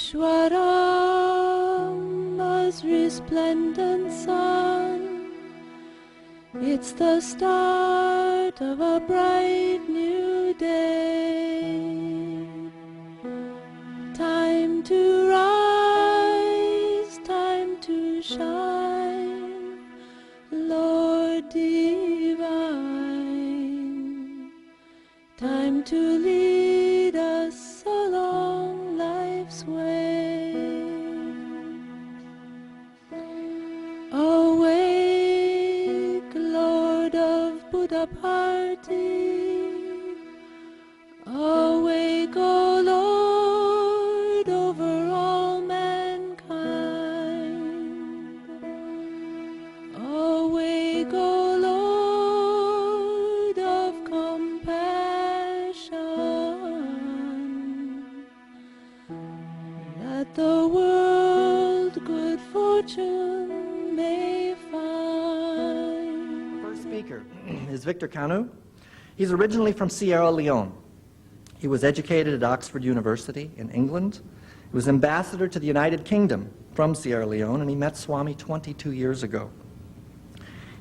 Ishwarama's resplendent sun. It's the start of a bright new day. Time to rise, time to shine, Lord divine. Time to lead us along life's way. Awake, Lord of Buddha party. Awake, O Lord, over all mankind. Awake, O Lord of compassion, that the world good fortune may find. The first speaker is Victor Kanu. He's originally from Sierra Leone. He was educated at Oxford University in England. He was ambassador to the United Kingdom from Sierra Leone, and he met Swami 22 years ago.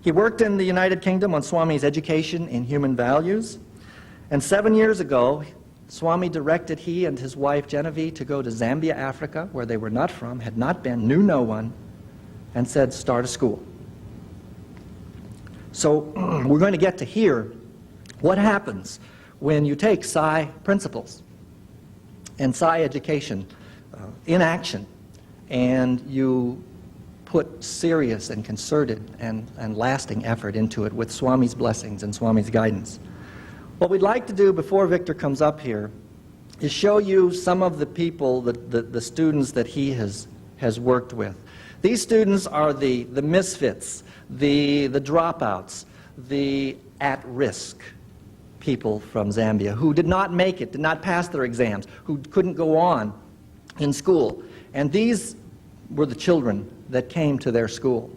He worked in the United Kingdom on Swami's education in human values, and 7 years ago, Swami directed he and his wife Genoveva to go to Zambia, Africa, where they were not from, had not been, knew no one, and said, start a school. So we're going to get to hear what happens when you take Sai principles and Sai education in action, and you put serious and concerted and lasting effort into it with Swami's blessings and Swami's guidance. What we'd like to do before Victor comes up here is show you some of the people, the students that he has worked with. These students are the misfits, the dropouts, the at-risk people from Zambia who did not make it, did not pass their exams, who couldn't go on in school. And these were the children that came to their school.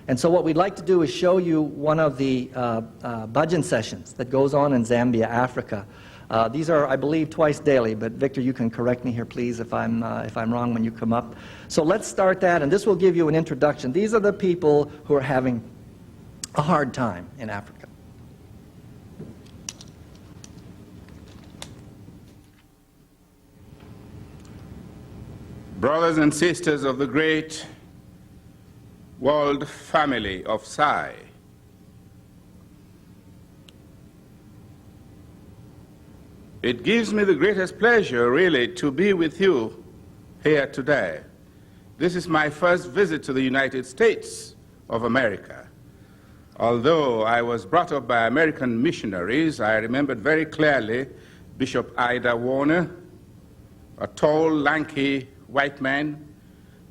And so what we'd like to do is show you one of the bhajan sessions that goes on in Zambia, Africa. These are, I believe, twice daily, but Victor, you can correct me here, please, if I'm wrong when you come up. So let's start that, and this will give you an introduction. These are the people who are having a hard time in Africa. Brothers and sisters of the great world family of Sai, it gives me the greatest pleasure, really, to be with you here today. This is my first visit to the United States of America. Although I was brought up by American missionaries, I remembered very clearly Bishop Ida Warner, a tall, lanky white man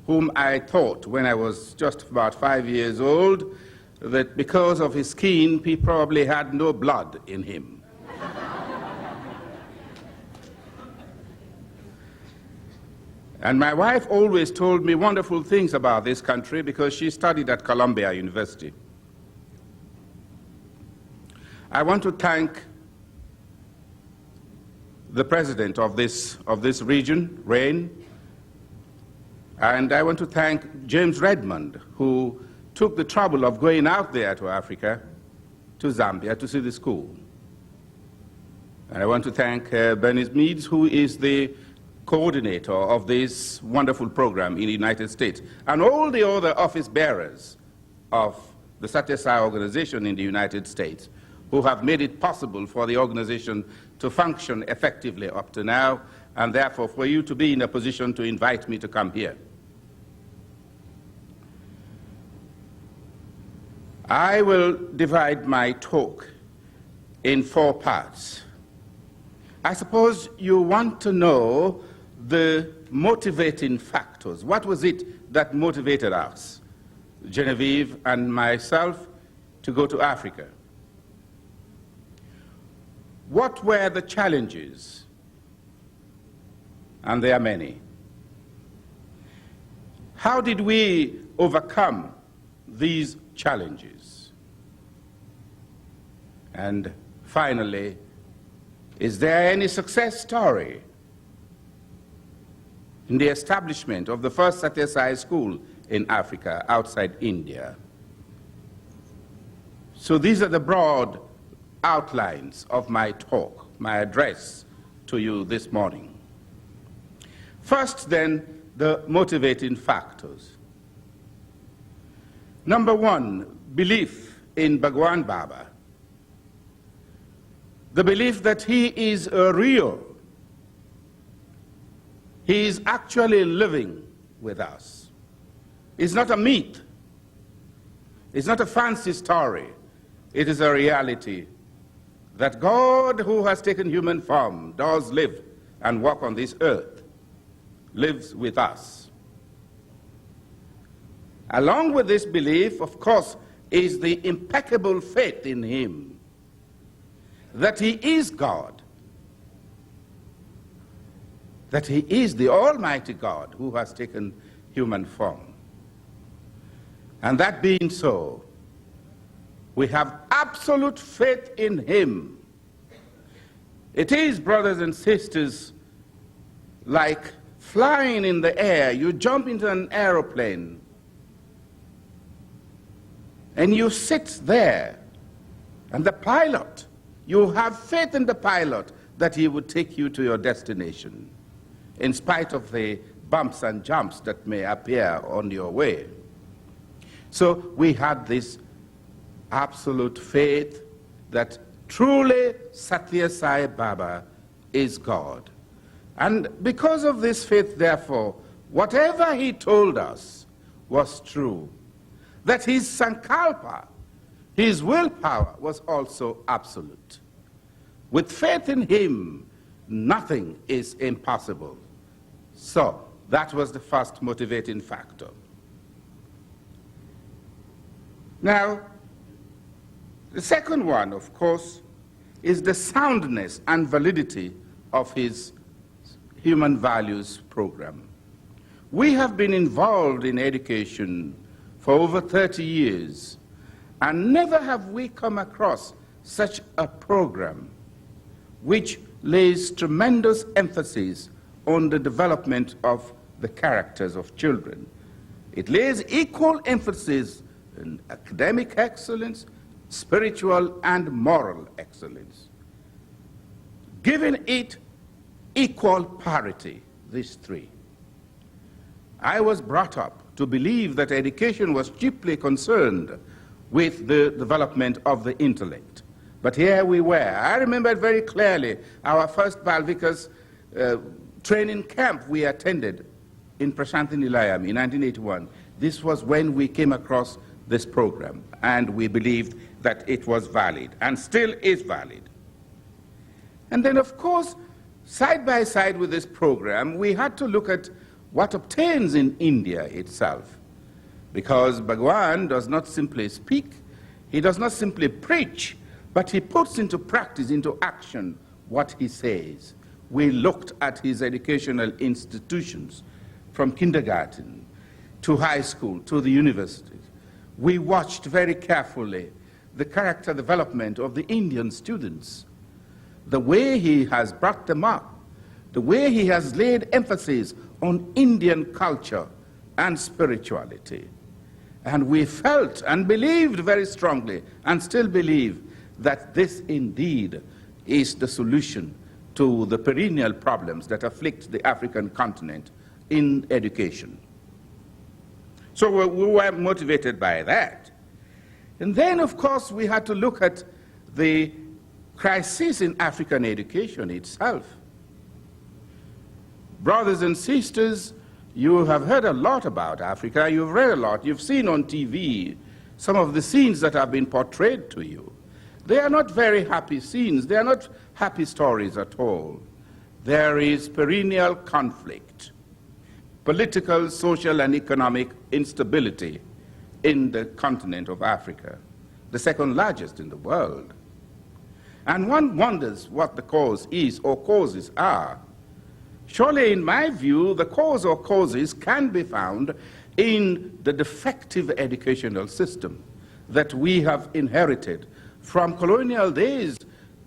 whom I thought when I was just about 5 years old that because of his skin he probably had no blood in him. And my wife always told me wonderful things about this country because she studied at Columbia University. I want to thank the president of this region, RAIN, and I want to thank James Redmond, who took the trouble of going out there to Africa, to Zambia, to see the school. And I want to thank Bernice Meads, who is the coordinator of this wonderful program in the United States, and all the other office bearers of the Sathya Sai organization in the United States, who have made it possible for the organization to function effectively up to now, and therefore for you to be in a position to invite me to come here. I will divide my talk in 4 parts. I suppose you want to know the motivating factors. What was it that motivated us, Genevieve and myself, to go to Africa? What were the challenges? And there are many. How did we overcome these challenges? And finally, is there any success story? in the establishment of the first Sathya Sai school in Africa outside India. So these are the broad outlines of my talk, my address to you this morning. First, then, the motivating factors. Number one, belief in Bhagwan Baba. The belief that he is real. He is actually living with us. It's not a myth. It's not a fancy story. It is a reality that God, who has taken human form, does live and walk on this earth, lives with us. Along with this belief, of course, is the impeccable faith in him, that he is God, that he is the Almighty God who has taken human form. And that being so, we have absolute faith in him. It is, brothers and sisters, like flying in the air. You jump into an aeroplane and you sit there, and the pilot, you have faith in the pilot that he would take you to your destination, in spite of the bumps and jumps that may appear on your way. So we had this absolute faith that truly Sathya Sai Baba is God. And because of this faith, therefore, whatever he told us was true. That his sankalpa, his willpower, was also absolute. With faith in him, nothing is impossible. So that was the first motivating factor. Now, the second one, of course, is the soundness and validity of his human values program. We have been involved in education for over 30 years, and never have we come across such a program which lays tremendous emphasis on the development of the characters of children. It lays equal emphasis on academic excellence, spiritual and moral excellence, giving it equal parity, these three. I was brought up to believe that education was chiefly concerned with the development of the intellect. But here we were. I remember very clearly our first Balvikas training camp we attended in Prasanthi Nilayam in 1981. This was when we came across this program, and we believed that it was valid, and still is valid. And then, of course, side by side with this program, we had to look at what obtains in India itself. Because Bhagwan does not simply speak, he does not simply preach, but he puts into practice, into action, what he says. We looked at his educational institutions, from kindergarten to high school to the universities. We watched very carefully the character development of the Indian students, the way he has brought them up, the way he has laid emphasis on Indian culture and spirituality. And we felt and believed very strongly, and still believe, that this indeed is the solution to the perennial problems that afflict the African continent in education. So we were motivated by that. And then, of course, we had to look at the crisis in African education itself. Brothers and sisters, you have heard a lot about Africa, you've read a lot, you've seen on TV some of the scenes that have been portrayed to you. They are not very happy scenes, they are not happy stories at all. There is perennial conflict, political, social, and economic instability in the continent of Africa, the second largest in the world. And one wonders what the cause is or causes are. Surely, in my view, the cause or causes can be found in the defective educational system that we have inherited from colonial days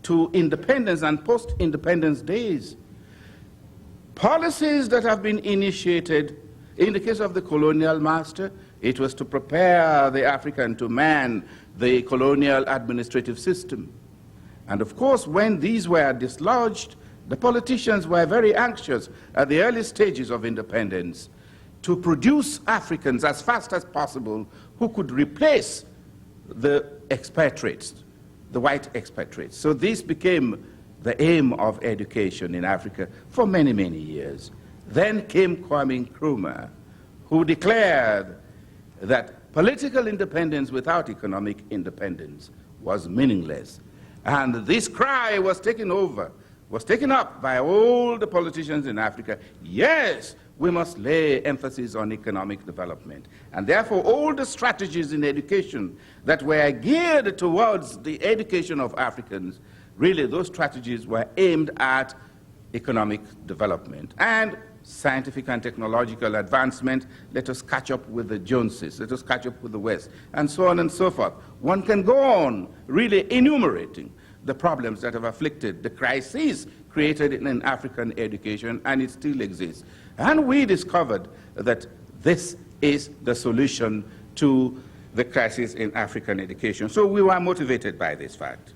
to independence and post-independence days. policies that have been initiated. In the case of the colonial master, it was to prepare the African to man the colonial administrative system. And of course, when these were dislodged, the politicians were very anxious at the early stages of independence to produce Africans as fast as possible who could replace the expatriates, the white expatriates. So this became the aim of education in Africa for many, many years. Then came Kwame Nkrumah, who declared that political independence without economic independence was meaningless. And this cry was taken up by all the politicians in Africa. Yes, we must lay emphasis on economic development. And therefore, all the strategies in education that were geared towards the education of Africans, really those strategies were aimed at economic development. And scientific and technological advancement, let us catch up with the Joneses, let us catch up with the West, and so on and so forth. One can go on really enumerating the problems that have afflicted, the crises created in African education, and it still exists. And we discovered that this is the solution to the crisis in African education. So we were motivated by this fact.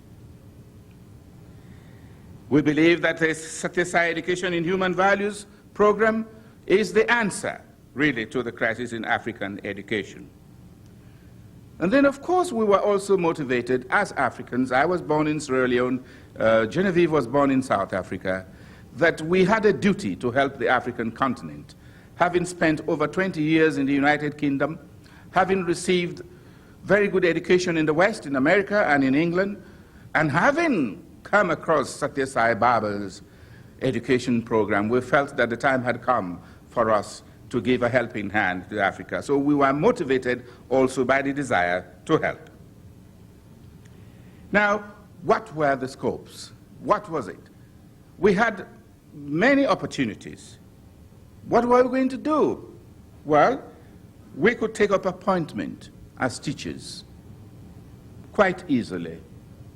We believe that the Sathya Sai Education in Human Values program is the answer, really, to the crisis in African education. And then, of course, we were also motivated as Africans. I was born in Sierra Leone, Genoveva was born in South Africa, that we had a duty to help the African continent. Having spent over 20 years in the United Kingdom, having received very good education in the West, in America and in England, and having come across Sathya Sai Baba's education program, we felt that the time had come for us to give a helping hand to Africa. So we were motivated also by the desire to help. Now, what were the scopes? What was it? We had many opportunities. What were we going to do? Well, we could take up appointment as teachers quite easily.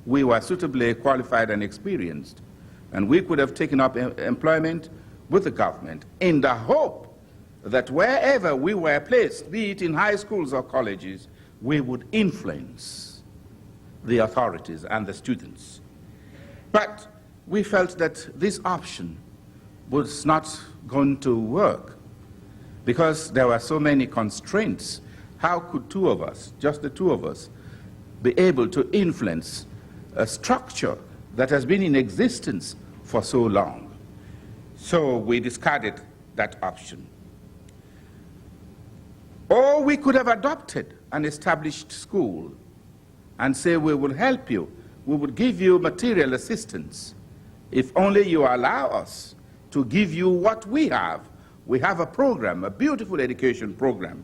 We were suitably qualified and experienced, and we could have taken up employment with the government in the hope that wherever we were placed, be it in high schools or colleges, we would influence the authorities and the students. But we felt that this option was not going to work because there were so many constraints. How could two of us, just the two of us, be able to influence a structure that has been in existence for so long? So we discarded that option. Or we could have adopted an established school and say, we will help you, we will give you material assistance if only you allow us to give you what we have. We have a program, a beautiful education program.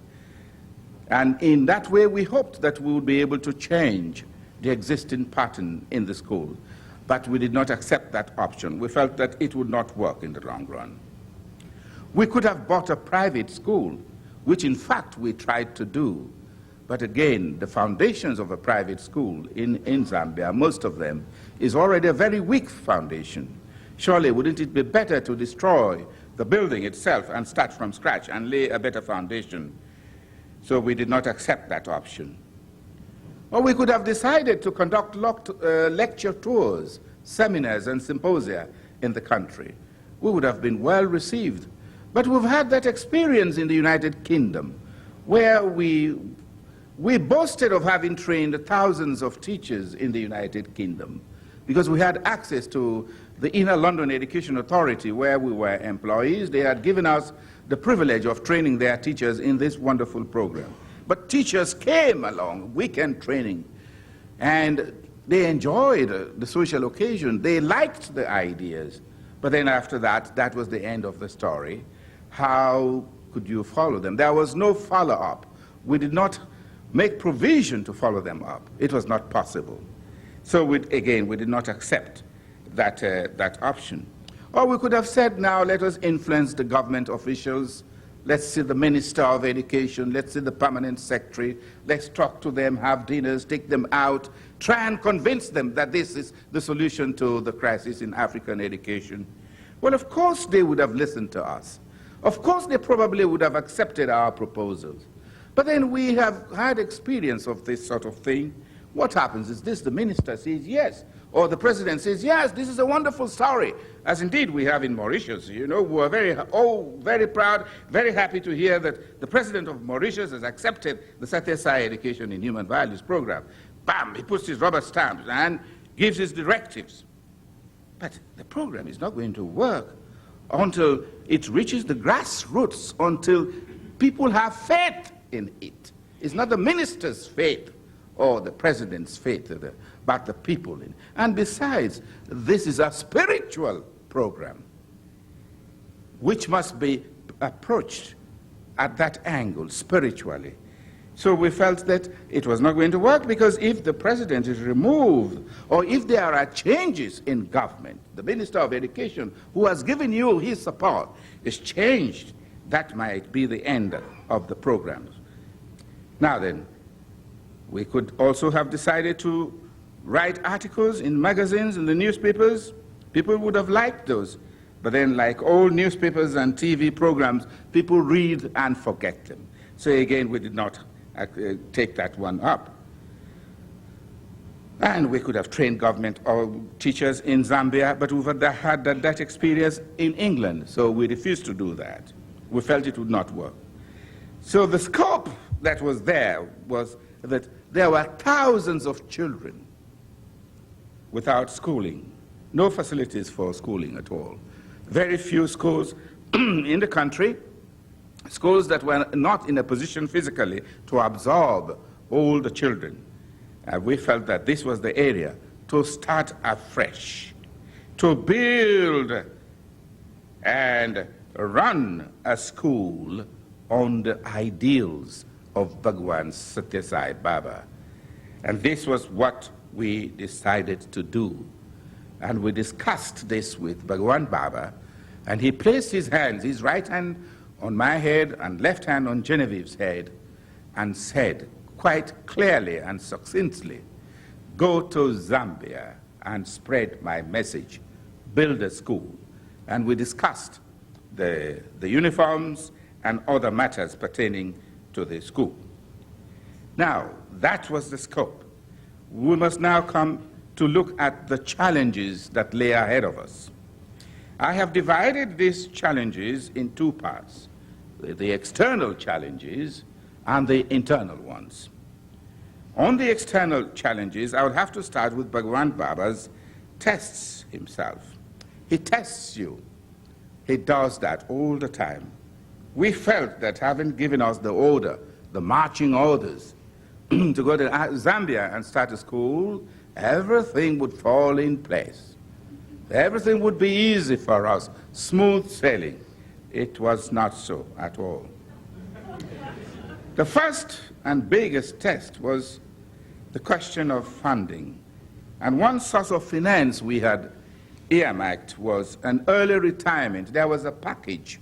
And in that way, we hoped that we would be able to change the existing pattern in the school. But we did not accept that option. We felt that it would not work in the long run. We could have bought a private school, which in fact we tried to do. But again, the foundations of a private school in Zambia, most of them, is already a very weak foundation. Surely, wouldn't it be better to destroy the building itself and start from scratch and lay a better foundation? So we did not accept that option. Or we could have decided to conduct lecture tours, seminars, and symposia in the country. We would have been well received. But we've had that experience in the United Kingdom, where we boasted of having trained thousands of teachers in the United Kingdom, because we had access to the Inner London Education Authority, where we were employees. They had given us the privilege of training their teachers in this wonderful program. But teachers came along, weekend training, and they enjoyed the social occasion. They liked the ideas. But then after that, that was the end of the story. How could you follow them? There was no follow-up. We did not make provision to follow them up. It was not possible. So again, we did not accept that option. Or we could have said, now let us influence the government officials. Let's see the Minister of Education, let's see the Permanent Secretary, let's talk to them, have dinners, take them out, try and convince them that this is the solution to the crisis in African education. Well, of course they would have listened to us. Of course they probably would have accepted our proposals. But then we have had experience of this sort of thing. What happens is this: the minister says yes, or the president says yes, this is a wonderful story, as indeed we have in Mauritius. You know, we are very proud, very happy to hear that the president of Mauritius has accepted the Sathya Sai Education in Human Values program. Bam, he puts his rubber stamps and gives his directives. But the program is not going to work until it reaches the grassroots, until people have faith in it. It's not the minister's faith or the president's faith, but the people. And besides, this is a spiritual program which must be approached at that angle, spiritually. So we felt that it was not going to work, because if the president is removed, or if there are changes in government, the Minister of Education, who has given you his support, is changed, that might be the end of the programs. Now then, we could also have decided to write articles in magazines, in the newspapers. People would have liked those. But then, like all newspapers and TV programs, people read and forget them. So again, we did not take that one up. And we could have trained government or teachers in Zambia, but we've had that experience in England, so we refused to do that. We felt it would not work. So the scope that was there was that there were thousands of children without schooling, no facilities for schooling at all. Very few schools in the country, schools that were not in a position physically to absorb all the children. We felt that this was the area to start afresh, to build and run a school on the ideals of Bhagwan Sathya Sai Baba. And this was what we decided to do. And we discussed this with Bhagwan Baba, and he placed his hands, his right hand on my head and left hand on Geneviève's head, and said quite clearly and succinctly, "Go to Zambia and spread my message, build a school." And we discussed the uniforms and other matters pertaining to the school. Now, that was the scope. We must now come to look at the challenges that lay ahead of us. I have divided these challenges in two parts: the external challenges and the internal ones. On the external challenges, I would have to start with Bhagwan Baba's tests himself. He tests you. He does that all the time. We felt that having given us the order, the marching orders, to go to Zambia and start a school, everything would fall in place. Everything would be easy for us, smooth sailing. It was not so at all. The first and biggest test was the question of funding. And one source of finance we had earmarked was an early retirement. There was a package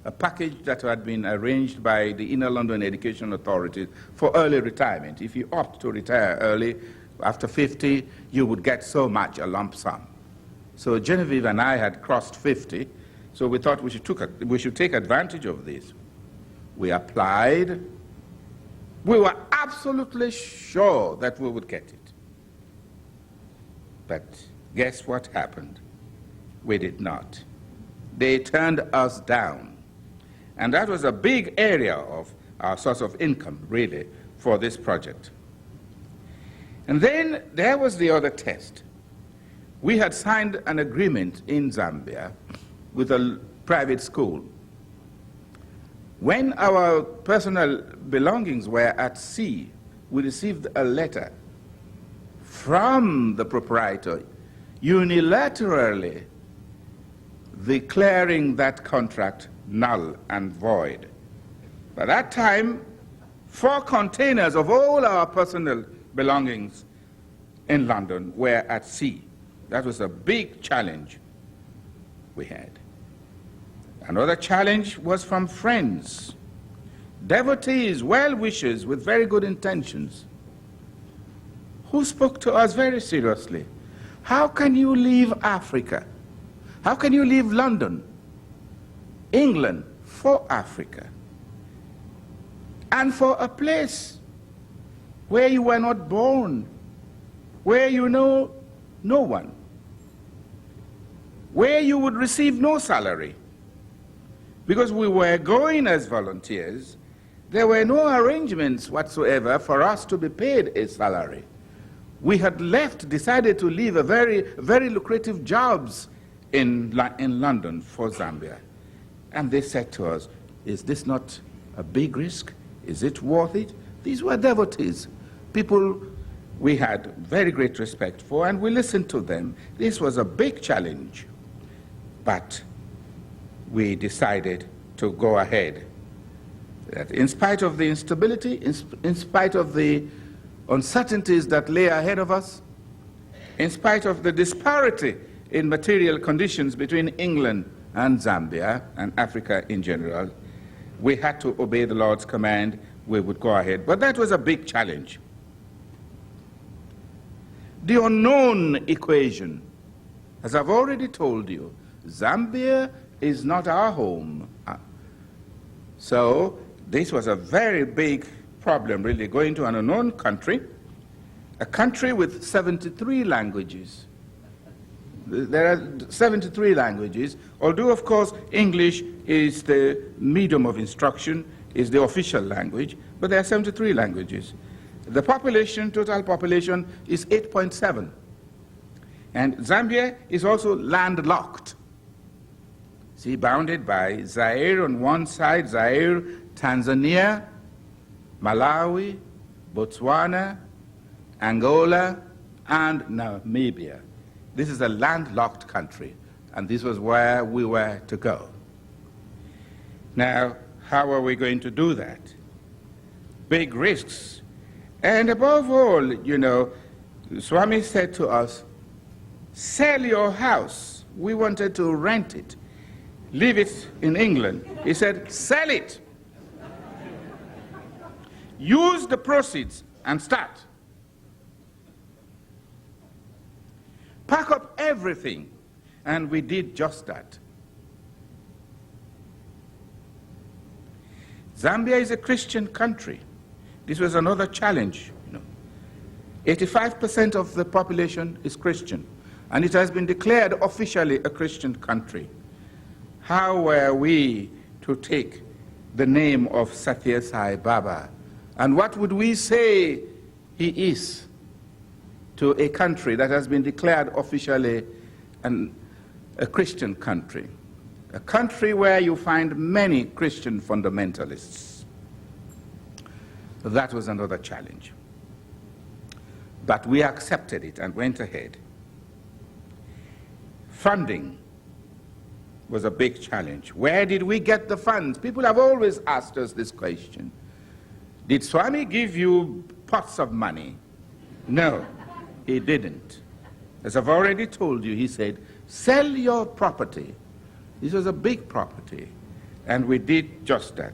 that had been arranged by the Inner London Education Authority for early retirement. If you opt to retire early, after 50, you would get so much, a lump sum. So Geneviève and I had crossed 50, so we thought we should take advantage of this. We applied. We were absolutely sure that we would get it. But guess what happened? We did not. They turned us down. And that was a big area of our source of income, really, for this project. And then there was the other test. We had signed an agreement in Zambia with a private school. When our personal belongings were at sea, we received a letter from the proprietor unilaterally declaring that contract null and void. By that time, 4 containers of all our personal belongings in London were at sea. That was a big challenge we had. Another challenge was from friends, devotees, well-wishers with very good intentions, who spoke to us very seriously. How can you leave Africa? How can you leave London, England, for Africa, and for a place where you were not born, where you know no one, where you would receive no salary? Because we were going as volunteers, there were no arrangements whatsoever for us to be paid a salary. We had decided to leave a very lucrative jobs in London for Zambia. And they said to us, is this not a big risk? Is it worth it? These were devotees, people we had very great respect for, and we listened to them. This was a big challenge. But we decided to go ahead. That in spite of the instability, in spite of the uncertainties that lay ahead of us, in spite of the disparity in material conditions between England and Zambia and Africa in general, we had to obey the Lord's command. We would go ahead. But that was a big challenge. The unknown equation, as I've already told you, Zambia is not our home. So this was a very big problem, really, going to an unknown country, a country with 73 languages. There are 73 languages, although, of course, English is the medium of instruction, is the official language, but there are 73 languages. The population, total population, is 8.7. And Zambia is also landlocked. See, bounded by Zaire on one side, Zaire, Tanzania, Malawi, Botswana, Angola, and Namibia. This is a landlocked country, and this was where we were to go. Now, how are we going to do that? Big risks. And above all, you know, Swami said to us, sell your house. We wanted to rent it, leave it in England. He said, sell it. Use the proceeds and start. Pack up everything. And we did just that. Zambia is a Christian country. This was another challenge. 85% of the population is Christian, and it has been declared officially a Christian country. How were we to take the name of Sathya Sai Baba, and what would we say he is to a country that has been declared officially a Christian country, a country where you find many Christian fundamentalists? That was another challenge. But we accepted it and went ahead. Funding was a big challenge. Where did we get the funds? People have always asked us this question. Did Swami give you pots of money? No, he didn't. As I've already told you, he said, sell your property. This was a big property, and we did just that.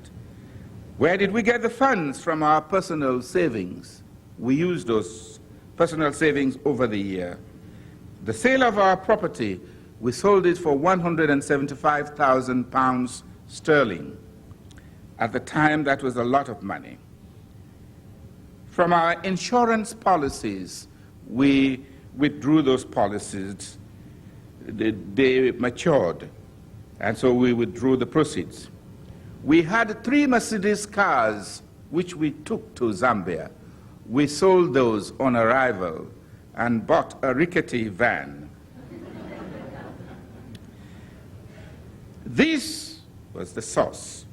Where did we get the funds? From our personal savings. We used those personal savings over the year. The sale of our property, we sold it for £175,000 sterling. At the time, that was a lot of money. From our insurance policies, we withdrew those policies. They matured, and so we withdrew the proceeds. We had 3 Mercedes cars, which we took to Zambia. We sold those on arrival and bought a rickety van. This was the source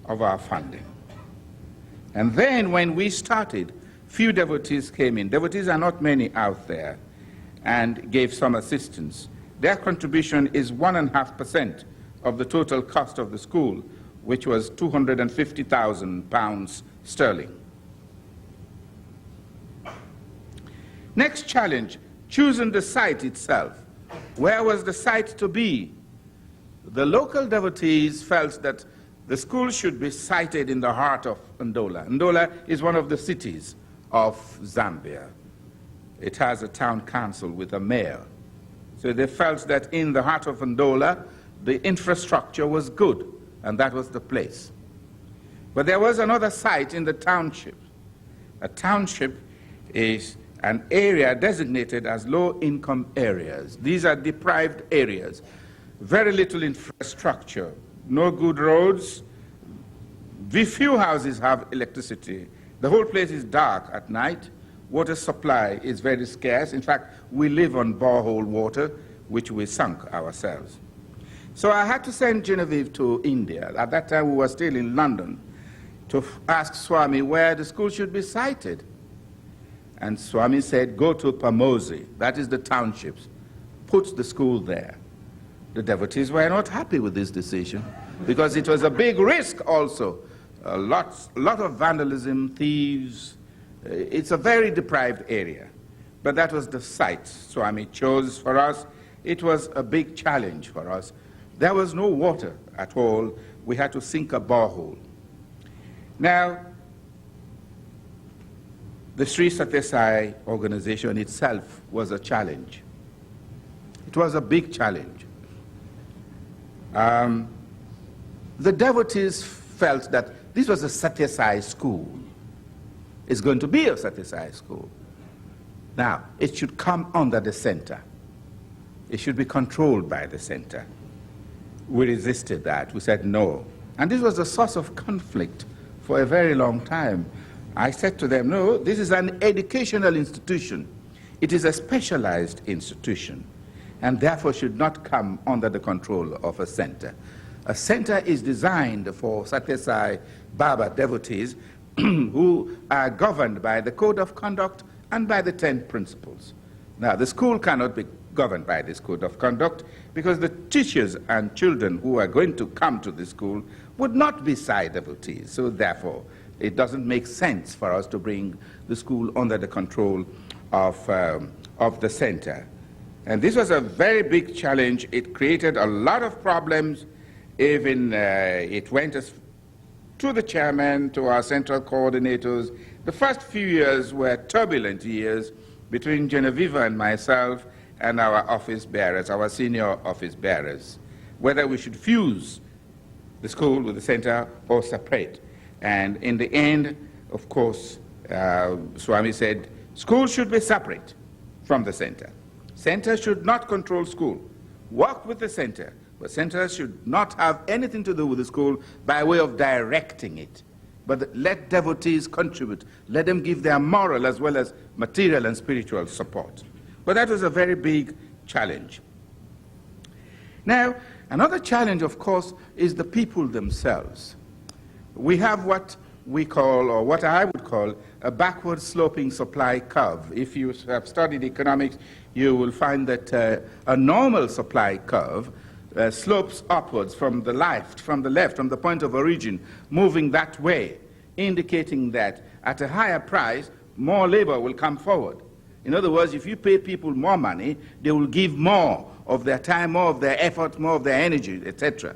of our funding. And then when we started, few devotees came in. Devotees are not many out there, and gave some assistance. Their contribution is 1.5% of the total cost of the school, which was £250,000 sterling. Next challenge, choosing the site itself. Where was the site to be? The local devotees felt that the school should be sited in the heart of Ndola. Ndola is one of the cities of Zambia. It has a town council with a mayor. So they felt that in the heart of Ndola, the infrastructure was good, and that was the place. But there was another site in the township. A township is an area designated as low-income areas. These are deprived areas. Very little infrastructure, no good roads. Very few houses have electricity. The whole place is dark at night. Water supply is very scarce. In fact, we live on borehole water, which we sunk ourselves. So I had to send Genoveva to India. At that time, we were still in London, to ask Swami where the school should be sited. And Swami said, go to Pamosi, that is the townships, put the school there. The devotees were not happy with this decision because it was a big risk also. A lot of vandalism, thieves. It's a very deprived area. But that was the site Swami chose for us. It was a big challenge for us. There was no water at all. We had to sink a borehole. Now, the Sri Sathya Sai organization itself was a challenge. It was a big challenge. The devotees felt that this was a Sathya Sai school. It's going to be a Sathya Sai school. Now, it should come under the center. It should be controlled by the center. We resisted that. We said no. And this was a source of conflict for a very long time. I said to them, no, this is an educational institution. It is a specialized institution, and therefore should not come under the control of a center. A center is designed for Sathya Sai Baba devotees who are governed by the Code of Conduct and by the 10 principles. Now, the school cannot be governed by this Code of Conduct because the teachers and children who are going to come to the school would not be Sai devotees. So therefore, it doesn't make sense for us to bring the school under the control of the center. And this was a very big challenge. It created a lot of problems. Even it went to the chairman, to our central coordinators. The first few years were turbulent years between Genoveva and myself and our office bearers, our senior office bearers, whether we should fuse the school with the center or separate. And in the end, of course, Swami said, school should be separate from the center. Center should not control school. Work with the center, but center should not have anything to do with the school by way of directing it. But let devotees contribute. Let them give their moral as well as material and spiritual support. But that was a very big challenge. Now, another challenge, of course, is the people themselves. We have what we call, or what I would call, a backward sloping supply curve. If you have studied economics, you will find that a normal supply curve slopes upwards from the left, from the point of origin, moving that way, indicating that at a higher price, more labor will come forward. In other words, if you pay people more money, they will give more of their time, more of their effort, more of their energy, etc.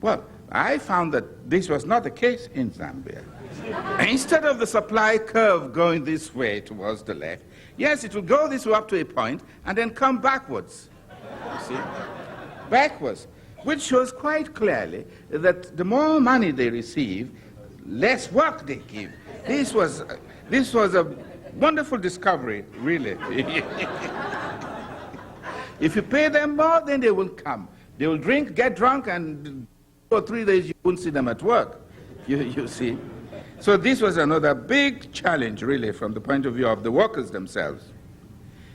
Well, I found that this was not the case in Zambia. Instead of the supply curve going this way towards the left, yes, it will go this way up to a point and then come backwards. You see? Backwards, which shows quite clearly that the more money they receive, less work they give. This was a wonderful discovery, really. If you pay them more, then they will come. They will drink, get drunk, and 2 or 3 days you won't see them at work, you see. So this was another big challenge, really, from the point of view of the workers themselves.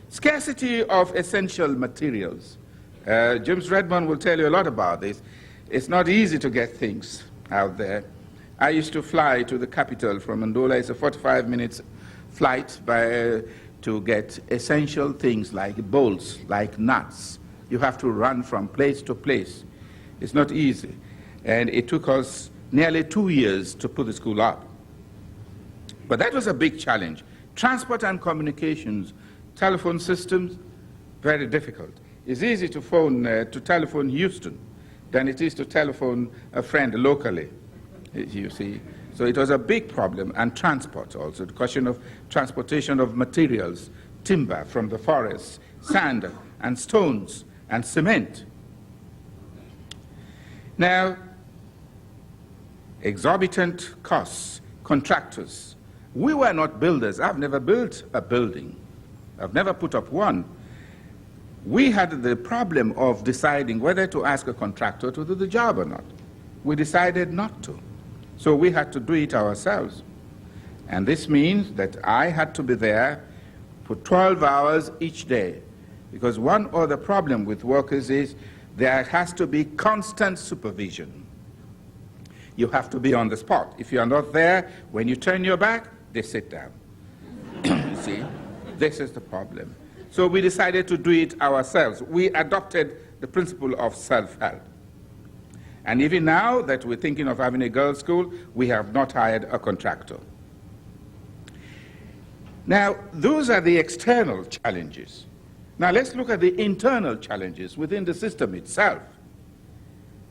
Scarcity of essential materials. James Redmond will tell you a lot about this. It's not easy to get things out there. I used to fly to the capital from Ndola. It's a 45 minutes flight to get essential things like bolts, like nuts. You have to run from place to place. It's not easy. And it took us nearly 2 years to put the school up. But that was a big challenge. Transport and communications, telephone systems, very difficult. It's easy to telephone Houston than it is to telephone a friend locally, you see. So it was a big problem, and transport also, the question of transportation of materials, timber from the forests, sand, and stones and cement. Now, exorbitant costs, contractors. We were not builders. I've never built a building. I've never put up one. We had the problem of deciding whether to ask a contractor to do the job or not. We decided not to. So we had to do it ourselves. And this means that I had to be there for 12 hours each day. Because one other problem with workers is there has to be constant supervision. You have to be on the spot. If you are not there, when you turn your back, they sit down. You see, this is the problem. So we decided to do it ourselves. We adopted the principle of self-help. And even now that we're thinking of having a girls' school, we have not hired a contractor. Now, those are the external challenges. Now, let's look at the internal challenges within the system itself.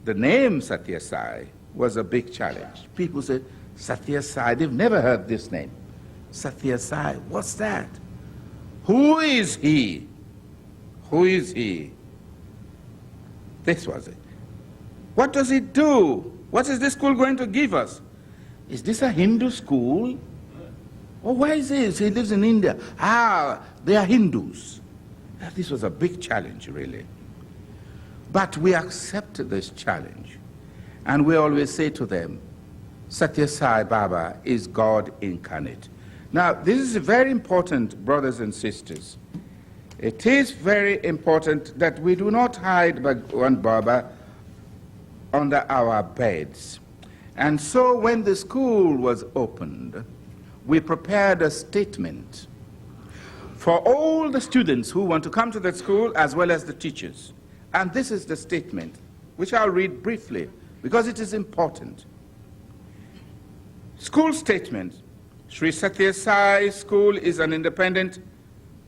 The name Sathya Sai was a big challenge. People said, Sathya Sai, they've never heard this name. Sathya Sai, what's that? Who is he? Who is he? This was it. What does it do? What is this school going to give us? Is this a Hindu school? Oh, why is this? He lives in India. Ah, they are Hindus. This was a big challenge, really. But we accepted this challenge. And we always say to them, Sathya Sai Baba is God incarnate. Now, this is very important, brothers and sisters. It is very important that we do not hide Bhagwan Baba under our beds. And so when the school was opened, we prepared a statement for all the students who want to come to that school as well as the teachers. And this is the statement, which I'll read briefly because it is important. School statement. Sri Sathya Sai School is an independent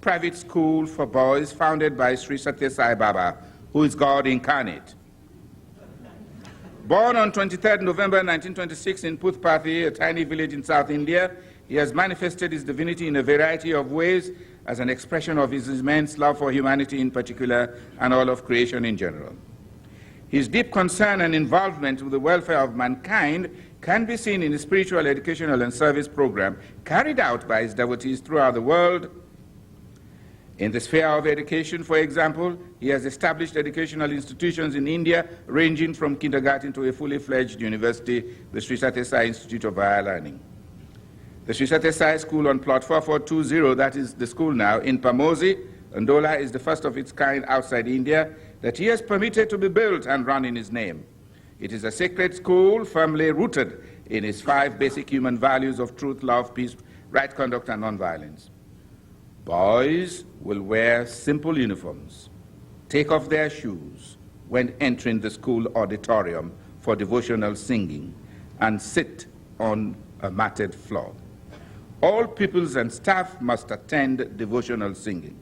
private school for boys founded by Sri Sathya Sai Baba, who is God incarnate. Born on 23rd November 1926 in Puthpathi, a tiny village in South India, he has manifested his divinity in a variety of ways as an expression of his immense love for humanity in particular and all of creation in general. His deep concern and involvement with the welfare of mankind can be seen in the spiritual, educational, and service program carried out by his devotees throughout the world. In the sphere of education, for example, he has established educational institutions in India ranging from kindergarten to a fully fledged university, the Sri Sathya Sai Institute of Higher Learning. The Sri Sathya Sai School on plot 4420, that is the school now, in Pamosi, Ndola, is the first of its kind outside India that he has permitted to be built and run in his name. It is a sacred school firmly rooted in his 5 basic human values of truth, love, peace, right conduct, and nonviolence. Boys will wear simple uniforms, take off their shoes when entering the school auditorium for devotional singing, and sit on a matted floor. All pupils and staff must attend devotional singing.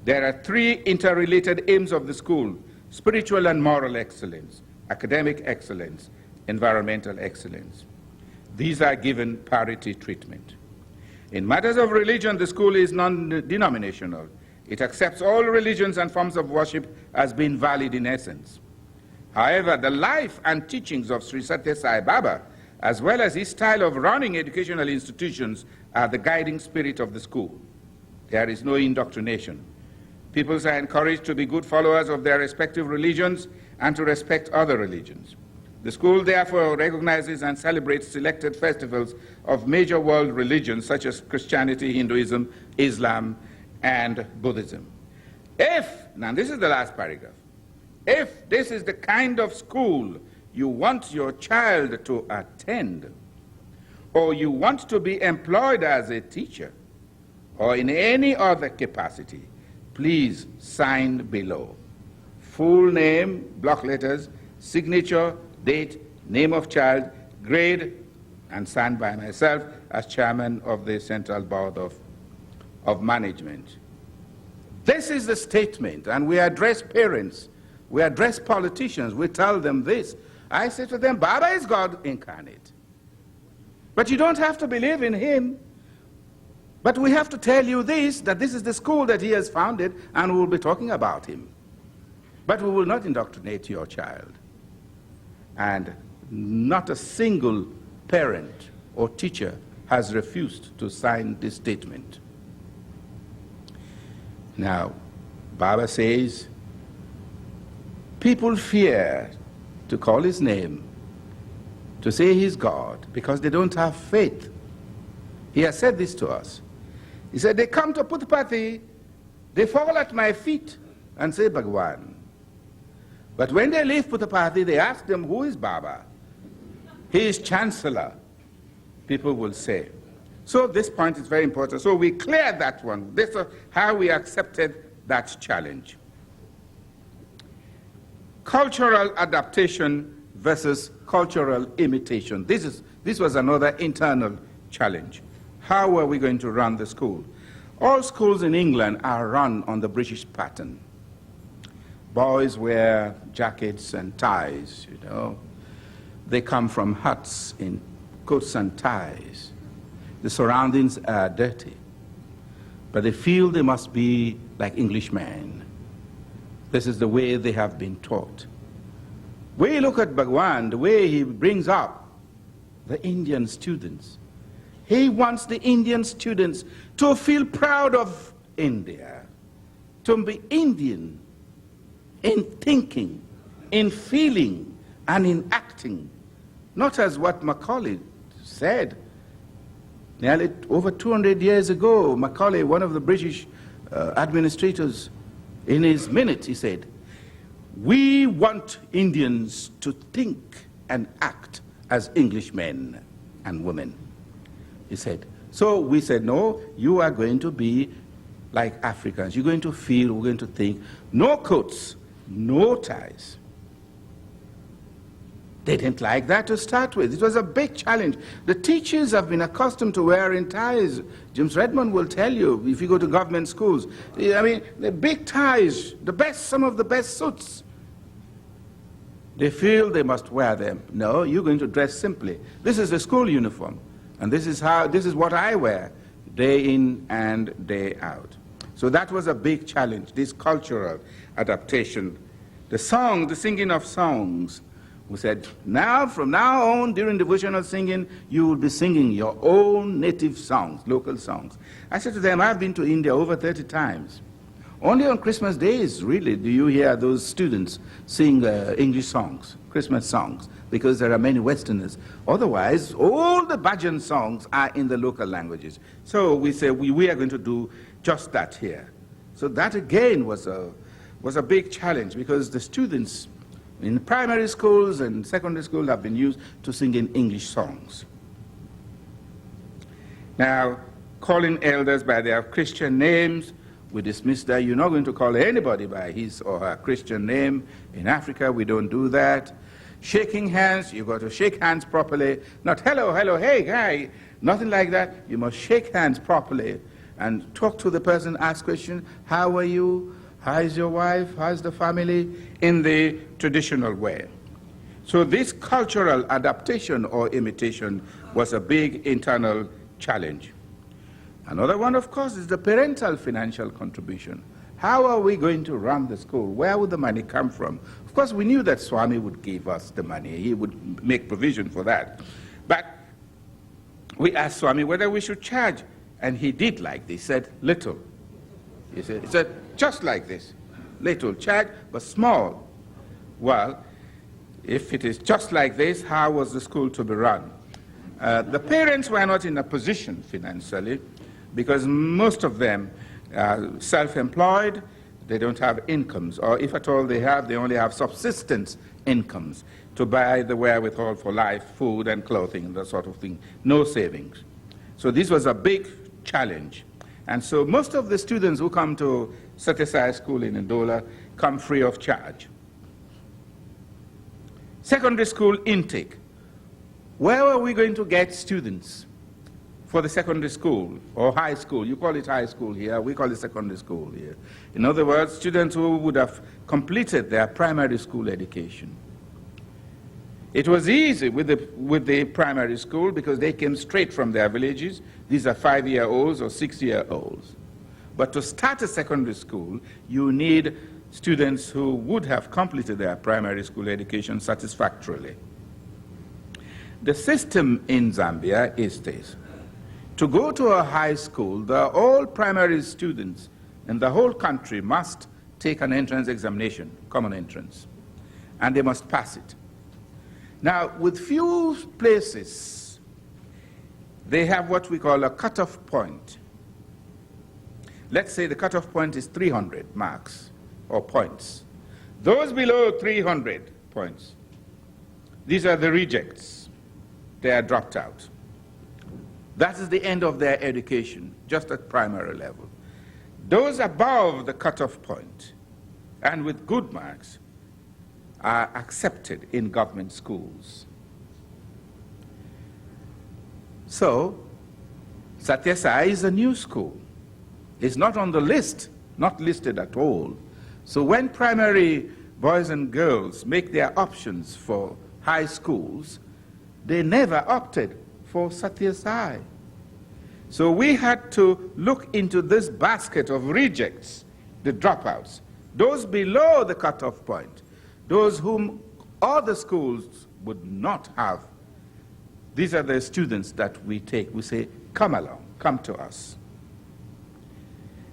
There are 3 interrelated aims of the school: spiritual and moral excellence, academic excellence, environmental excellence. These are given parity treatment. In matters of religion, the school is non-denominational. It accepts all religions and forms of worship as being valid in essence. However, the life and teachings of Sri Sathya Sai Baba, as well as his style of running educational institutions, are the guiding spirit of the school. There is no indoctrination. Pupils are encouraged to be good followers of their respective religions and to respect other religions. The school therefore recognizes and celebrates selected festivals of major world religions such as Christianity, Hinduism, Islam, and Buddhism. Now this is the last paragraph, if this is the kind of school you want your child to attend, or you want to be employed as a teacher, or in any other capacity, please sign below. Full name, block letters, signature, date, name of child, grade, and signed by myself as chairman of the Central Board of Management. This is the statement, and we address parents, we address politicians, we tell them this. I say to them, Baba is God incarnate. But you don't have to believe in him. But we have to tell you this, that this is the school that he has founded, and we will be talking about him. But we will not indoctrinate your child. And not a single parent or teacher has refused to sign this statement. Now, Baba says, people fear to call his name, to say he's God, because they don't have faith. He has said this to us. He said, they come to Puttapati, they fall at my feet and say Bhagwan. But when they leave Puttapati, they ask them, who is Baba? He is Chancellor, people will say. So this point is very important. So we cleared that one. This is how we accepted that challenge. Cultural adaptation versus cultural imitation. This was another internal challenge. How are we going to run the school? All schools in England are run on the British pattern. Boys wear jackets and ties, you know. They come from huts in coats and ties. The surroundings are dirty, but they feel they must be like Englishmen. This is the way they have been taught. When you look at Bhagwan, the way he brings up the Indian students, he wants the Indian students to feel proud of India, to be Indian in thinking, in feeling, and in acting, not as what Macaulay said. Nearly over 200 years ago, Macaulay, one of the British administrators, in his minute, he said, we want Indians to think and act as Englishmen and women, he said. So we said, no, you are going to be like Africans. You're going to feel, we're going to think. No coats, no ties. They didn't like that to start with. It was a big challenge. The teachers have been accustomed to wearing ties. James Redmond will tell you, if you go to government schools, I mean, the big ties, the best, some of the best suits. They feel they must wear them. No, you're going to dress simply. This is the school uniform, and this is what I wear day in and day out. So that was a big challenge, this cultural adaptation. The singing of songs. We said, now, from now on, during devotional singing, you will be singing your own native songs, local songs. I said to them, I've been to India over 30 times. Only on Christmas days, really, do you hear those students sing English songs, Christmas songs, because there are many Westerners. Otherwise, all the bhajan songs are in the local languages. So we said, we are going to do just that here. So that, again, was a big challenge, because the students in primary schools and secondary schools have been used to singing English songs. Now, calling elders by their Christian names, we dismiss that. You're not going to call anybody by his or her Christian name. In Africa, we don't do that. Shaking hands, you've got to shake hands properly. Not hello, hello, hey, guy. Nothing like that. You must shake hands properly and talk to the person, ask questions. How are you? How is your wife? How's the family? In the traditional way. So this cultural adaptation or imitation was a big internal challenge. Another one, of course, is the parental financial contribution. How are we going to run the school? Where would the money come from? Of course, we knew that Swami would give us the money. He would make provision for that. But we asked Swami whether we should charge, and he did like this. He said, little. He said, just like this, little charge, but small. Well, if it is just like this, how was the school to be run? The parents were not in a position financially, because most of them are self-employed. They don't have incomes, or if at all they have, they only have subsistence incomes to buy the wherewithal for life, food and clothing, and that sort of thing. No savings. So this was a big challenge. And so most of the students who come to Sathya Sai School in Ndola come free of charge. Secondary school intake. Where are we going to get students for the secondary school or high school? You call it high school here, we call it secondary school here. In other words, students who would have completed their primary school education. It was easy with the primary school because they came straight from their villages. These are 5-year-olds or 6-year-olds. But to start a secondary school, you need students who would have completed their primary school education satisfactorily. The system in Zambia is this. To go to a high school, all primary students in the whole country must take an entrance examination, common entrance, and they must pass it. Now, with few places, they have what we call a cutoff point. Let's say the cutoff point is 300 marks or points. Those below 300 points, these are the rejects. They are dropped out. That is the end of their education, just at primary level. Those above the cutoff point and with good marks are accepted in government schools. So, Sathya Sai is a new school. It's not on the list, not listed at all. So when primary boys and girls make their options for high schools, they never opted for Sathya Sai. So we had to look into this basket of rejects, the dropouts, those below the cutoff point, those whom other schools would not have. These are the students that we take. We say, come along, come to us.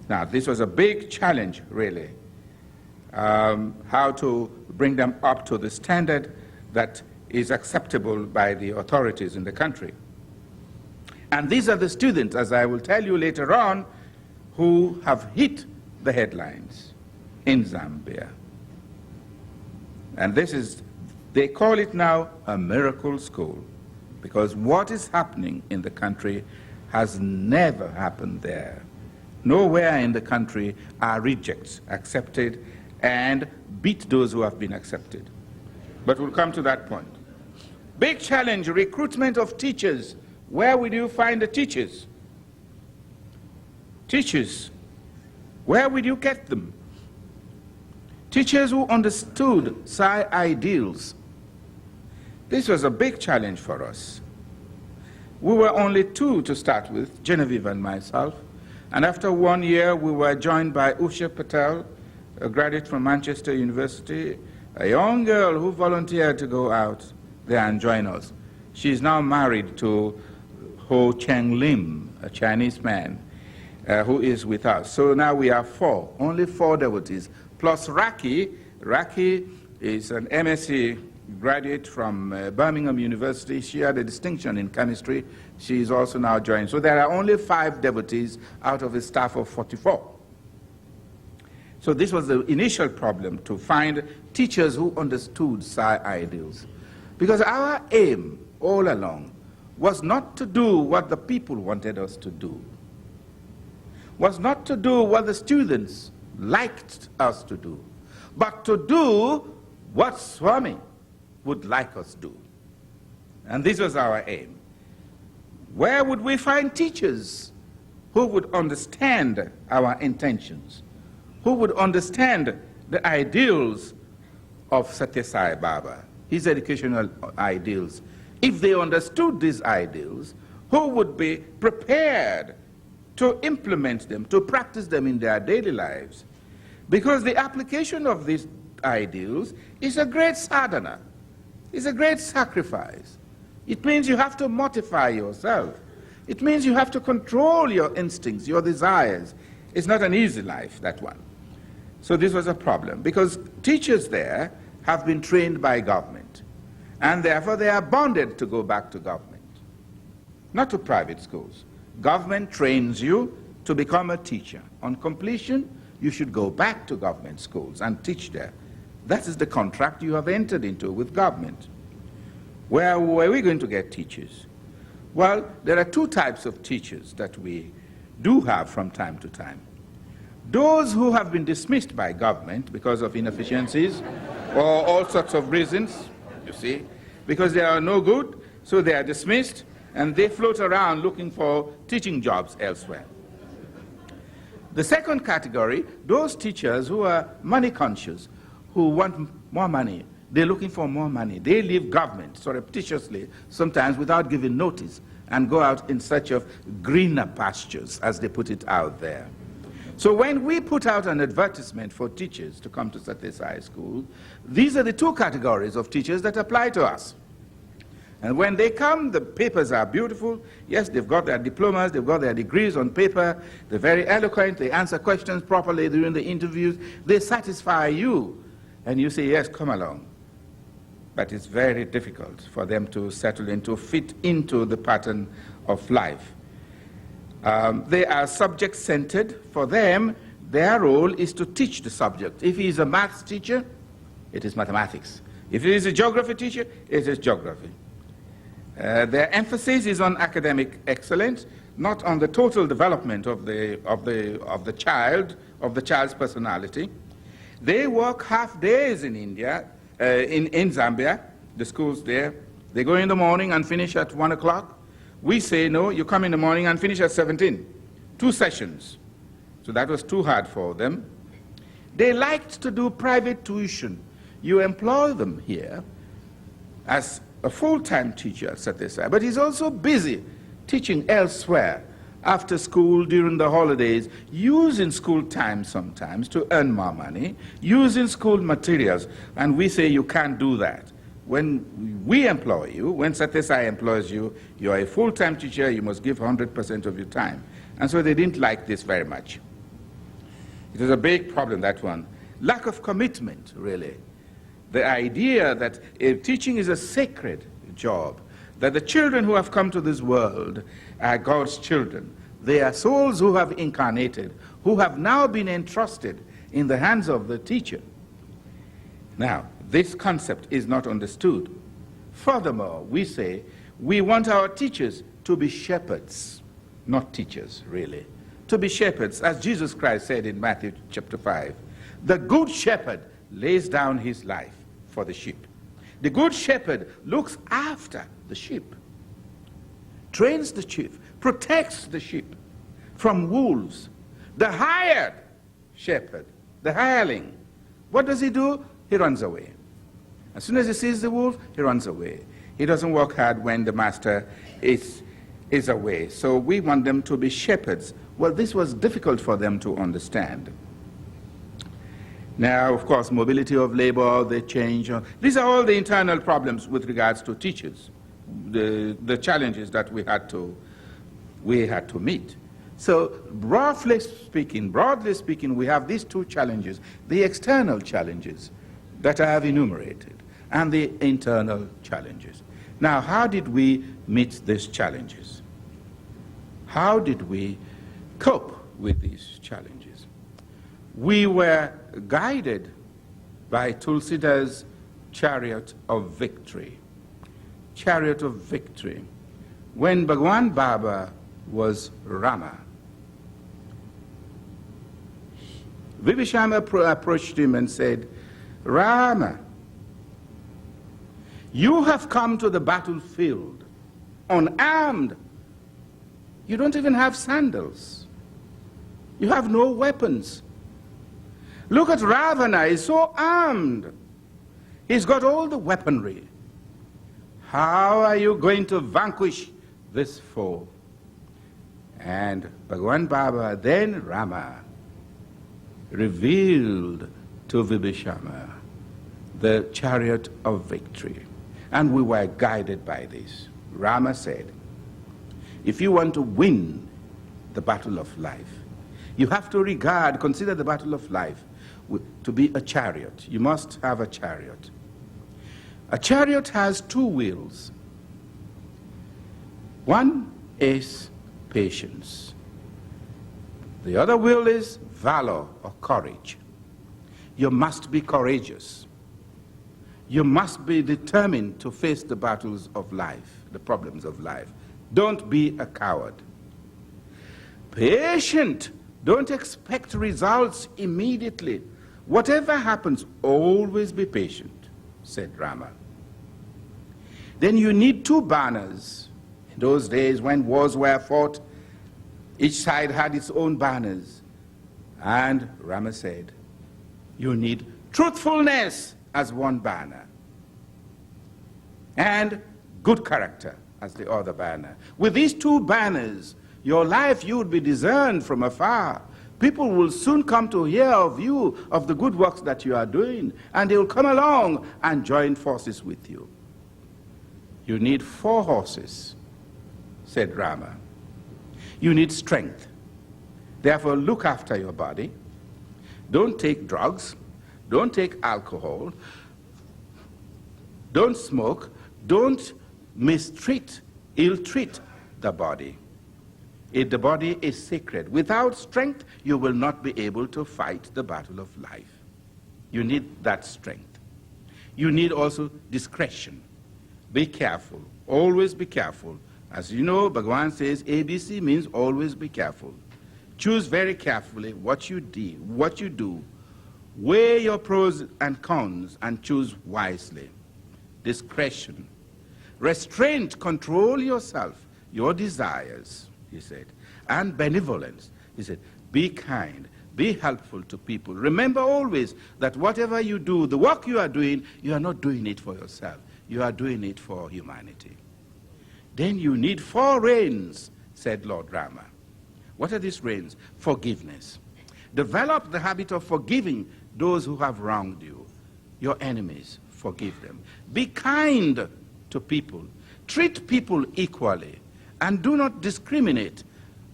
Now, this was a big challenge, really, how to bring them up to the standard that is acceptable by the authorities in the country. And these are the students, as I will tell you later on, who have hit the headlines in Zambia. And this is, they call it now a miracle school, because what is happening in the country has never happened there. Nowhere in the country are rejects accepted and beat those who have been accepted. But we'll come to that point. Big challenge, recruitment of teachers. Where would you find the teachers? Teachers, where would you get them? Teachers who understood Sai ideals. This was a big challenge for us. We were only 2 to start with, Genoveva and myself. And after 1 year, we were joined by Usha Patel, a graduate from Manchester University, a young girl who volunteered to go out there and join us. She is now married to Ho Cheng Lim, a Chinese man, who is with us. So now we are 4, only 4 devotees, plus Raki. Raki is an MSc graduate from Birmingham University. She had a distinction in chemistry. She is also now joined. So there are only 5 devotees out of a staff of 44. So this was the initial problem, to find teachers who understood Sai ideals. Because our aim all along was not to do what the people wanted us to do, was not to do what the students liked us to do, but to do what Swami would like us to do. And this was our aim. Where would we find teachers who would understand our intentions, who would understand the ideals of Sathya Sai Baba, his educational ideals? If they understood these ideals, who would be prepared to implement them, to practice them in their daily lives? Because the application of these ideals is a great sadhana, is a great sacrifice. It means you have to mortify yourself. It means you have to control your instincts, your desires. It's not an easy life, that one. So this was a problem, because teachers there have been trained by government, and therefore they are bonded to go back to government, not to private schools. Government trains you to become a teacher. On completion, you should go back to government schools and teach there. That is the contract you have entered into with government. Where are we going to get teachers? Well, there are 2 types of teachers that we do have from time to time. Those who have been dismissed by government because of inefficiencies or all sorts of reasons, you see, because they are no good, so they are dismissed, and they float around looking for teaching jobs elsewhere. The second category, those teachers who are money conscious, who want more money They're looking for more money. They leave government surreptitiously, sometimes without giving notice, and go out in search of greener pastures, as they put it out there. So when we put out an advertisement for teachers to come to Sathya Sai School, these are the two categories of teachers that apply to us. And when they come, the papers are beautiful. Yes, they've got their diplomas, they've got their degrees on paper, they're very eloquent, they answer questions properly during the interviews, they satisfy you, and you say, yes, come along. But it's very difficult for them to settle into, fit into the pattern of life. They are subject-centered. For them, their role is to teach the subject. If he is a maths teacher, it is mathematics. If he is a geography teacher, it is geography. Their emphasis is on academic excellence, not on the total development of the child's personality. They work half days in India, in Zambia, the schools there. They go in the morning and finish at 1 o'clock. We say, no, you come in the morning and finish at 17. 2 sessions. So that was too hard for them. They liked to do private tuition. You employ them here as a full-time teacher at Sathya Sai, but he's also busy teaching elsewhere, after school, during the holidays, using school time sometimes to earn more money, using school materials, and we say you can't do that. When we employ you, when Sathya Sai employs you, you are a full-time teacher, you must give 100% of your time. And so they didn't like this very much. It was a big problem, that one. Lack of commitment, really. The idea that teaching is a sacred job, that the children who have come to this world are God's children. They are souls who have incarnated, who have now been entrusted in the hands of the teacher. Now, this concept is not understood. Furthermore, we say we want our teachers to be shepherds, not teachers, really. To be shepherds, as Jesus Christ said in Matthew chapter 5. The good shepherd lays down his life for the sheep. The good shepherd looks after the sheep, trains the sheep, protects the sheep from wolves. The hired shepherd, the hireling, what does he do? He runs away. As soon as he sees the wolf, he runs away. He doesn't work hard when the master is away. So we want them to be shepherds. Well, this was difficult for them to understand. Now, of course, mobility of labor, the change. These are all the internal problems with regards to teachers, the challenges that we had to meet. So broadly speaking, we have these two challenges, the external challenges that I have enumerated and the internal challenges. Now, how did we meet these challenges? How did we cope with these challenges? We were guided by Tulsida's chariot of victory. Chariot of victory. When Bhagwan Baba was Rama, Vibhishama approached him and said, Rama, you have come to the battlefield unarmed. You don't even have sandals. You have no weapons. Look at Ravana, he's so armed. He's got all the weaponry. How are you going to vanquish this foe? And Bhagwan Baba, then Rama, revealed to Vibhishama the chariot of victory. And we were guided by this. Rama said, if you want to win the battle of life, you have to consider the battle of life to be a chariot. You must have a chariot. A chariot has 2 wheels. One is patience. The other wheel is valor or courage. You must be courageous. You must be determined to face the battles of life, the problems of life. Don't be a coward. Patient. Don't expect results immediately. Whatever happens, always be patient, said Rama. Then you need 2 banners. In those days when wars were fought, each side had its own banners. And Rama said, you need truthfulness as one banner. and good character as the other banner. With these two banners, your life, you would be discerned from afar. People will soon come to hear of you, of the good works that you are doing, and they will come along and join forces with you. You need 4 horses, said Rama. You need strength. Therefore, look after your body. Don't take drugs. Don't take alcohol. Don't smoke. Don't mistreat, ill-treat the body. The body is sacred. Without strength, you will not be able to fight the battle of life. You need that strength. You need also discretion. Be careful. Always be careful. As you know, Bhagavan says ABC means always be careful. Choose very carefully what you do. Weigh your pros and cons and choose wisely. Discretion. Restraint, control yourself, your desires, he said. And benevolence. He said, be kind, be helpful to people. Remember always that whatever you do, the work you are doing, you are not doing it for yourself. You are doing it for humanity. Then you need 4 reins, said Lord Rama. What are these reins? Forgiveness. Develop the habit of forgiving those who have wronged you. Your enemies, forgive them. Be kind to people. Treat people equally. And do not discriminate